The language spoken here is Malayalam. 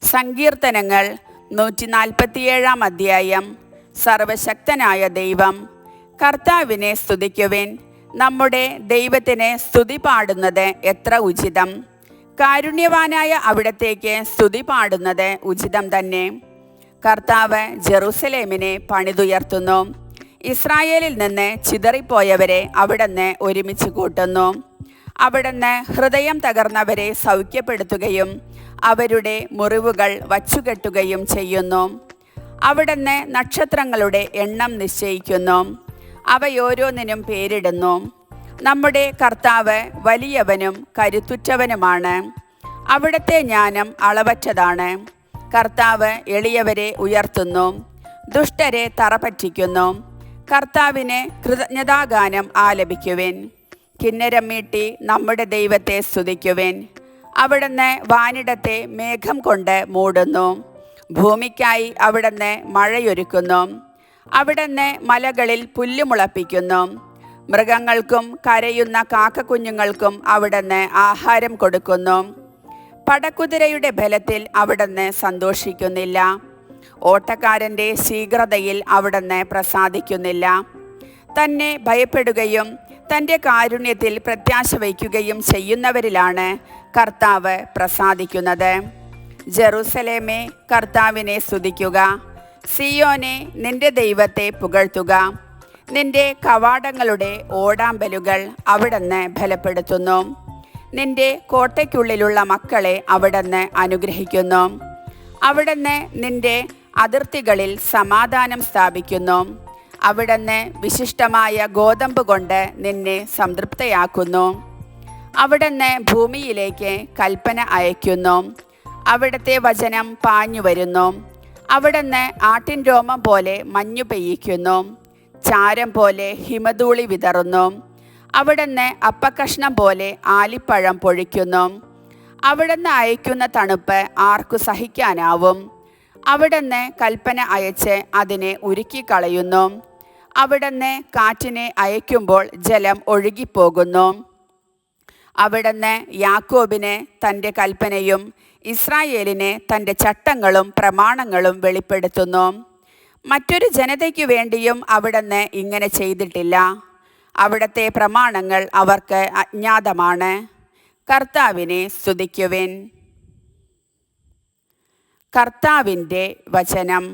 സങ്കീർത്തനങ്ങൾ 147 അധ്യായം. സർവശക്തനായ ദൈവം. കർത്താവിനെ സ്തുതിക്കുവിൻ. നമ്മുടെ ദൈവത്തിന് സ്തുതി പാടുന്നത് എത്ര ഉചിതം. കാരുണ്യവാനായ അവിടത്തേക്ക് സ്തുതി പാടുന്നത് ഉചിതം തന്നെ. കർത്താവ് ജെറുസലേമിനെ പണിതുയർത്തുന്നു. ഇസ്രായേലിൽ നിന്ന് ചിതറിപ്പോയവരെ അവിടുന്ന് ഒരുമിച്ച് കൂട്ടുന്നു. അവിടുന്ന് ഹൃദയം തകർന്നവരെ സൗഖ്യപ്പെടുത്തുകയും അവരുടെ മുറിവുകൾ വച്ചുകെട്ടുകയും ചെയ്യുന്നു. അവിടുന്ന് നക്ഷത്രങ്ങളുടെ എണ്ണം നിശ്ചയിക്കുന്നു, അവയോരോന്നിനും പേരിടുന്നു. നമ്മുടെ കർത്താവ് വലിയവനും കരുത്തുറ്റവനുമാണ്. അവിടുത്തെ ജ്ഞാനം അളവറ്റതാണ്. കർത്താവ് എളിയവരെ ഉയർത്തുന്നു, ദുഷ്ടരെ തറപറ്റിക്കുന്നു. കർത്താവിന് കൃതജ്ഞതാഗാനം ആലപിക്കുവിൻ. കിന്നരം മീട്ടി നമ്മുടെ ദൈവത്തെ സ്തുതിക്കുവിൻ. അവിടുന്ന് വാനിടത്തെ മേഘം കൊണ്ട് മൂടുന്നു. ഭൂമിക്കായി അവിടുന്ന് മഴയൊരുക്കുന്നു. അവിടുന്ന് മലകളിൽ പുല്ല് മുളപ്പിക്കുന്നു. മൃഗങ്ങൾക്കും കരയുന്ന കാക്കക്കുഞ്ഞുങ്ങൾക്കും അവിടുന്ന് ആഹാരം കൊടുക്കുന്നു. പടക്കുതിരയുടെ ബലത്തിൽ അവിടുന്ന് സന്തോഷിക്കുന്നില്ല. ഓട്ടക്കാരൻ്റെ ശീഘ്രതയിൽ അവിടുന്ന് പ്രസാദിക്കുന്നില്ല. തന്നെ ഭയപ്പെടുകയും തൻ്റെ കാരുണ്യത്തിൽ പ്രത്യാശ വയ്ക്കുകയും ചെയ്യുന്നവരിലാണ് കർത്താവ് പ്രസാദിക്കുന്നത്. ജെറുസലേമേ, കർത്താവിനെ സ്തുതിക്കുക. സിയോനെ, നിന്റെ ദൈവത്തെ പുകഴ്ത്തുക. നിന്റെ കവാടങ്ങളുടെ ഓടാമ്പലുകൾ അവിടുന്ന് ബലപ്പെടുത്തുന്നു. നിന്റെ കോട്ടയ്ക്കുള്ളിലുള്ള മക്കളെ അവിടുന്ന് അനുഗ്രഹിക്കുന്നു. അവിടുന്ന് നിന്റെ അതിർത്തികളിൽ സമാധാനം സ്ഥാപിക്കുന്നു. അവിടുന്ന് വിശിഷ്ടമായ ഗോതമ്പ് കൊണ്ട് നിന്നെ സംതൃപ്തയാക്കുന്നു. അവിടുന്ന് ഭൂമിയിലേക്ക് കൽപ്പന അയക്കുന്നു. അവിടുത്തെ വചനം പാഞ്ഞു വരുന്നു. അവിടുന്ന് ആട്ടിൻ രോമം പോലെ മഞ്ഞു പെയ്യിക്കുന്നു, ചാരം പോലെ ഹിമധൂളി വിതറുന്നു. അവിടുന്ന് അപ്പക്കഷ്ണം പോലെ ആലിപ്പഴം പൊഴിക്കുന്നു. അവിടുന്ന് അയക്കുന്ന തണുപ്പ് ആർക്കു സഹിക്കാനാവും? അവിടുന്ന് കൽപ്പന അയച്ച് അതിനെ ഉരുക്കിക്കളയുന്നു. അവിടുന്ന് കാറ്റിനെ അയക്കുമ്പോൾ ജലം ഒഴുകിപ്പോകുന്നു. അവിടുന്ന് യാക്കോബിന് തൻ്റെ കൽപ്പനയും ഇസ്രായേലിന് തൻ്റെ ചട്ടങ്ങളും പ്രമാണങ്ങളും വെളിപ്പെടുത്തുന്നു. മറ്റൊരു ജനതയ്ക്കു വേണ്ടിയും അവിടുന്ന് ഇങ്ങനെ ചെയ്തിട്ടില്ല. അവിടുത്തെ പ്രമാണങ്ങൾ അവർക്ക് അജ്ഞാതമാണ്. കർത്താവിനെ സ്തുതിക്കുവിൻ. കർത്താവിൻ്റെ വചനം.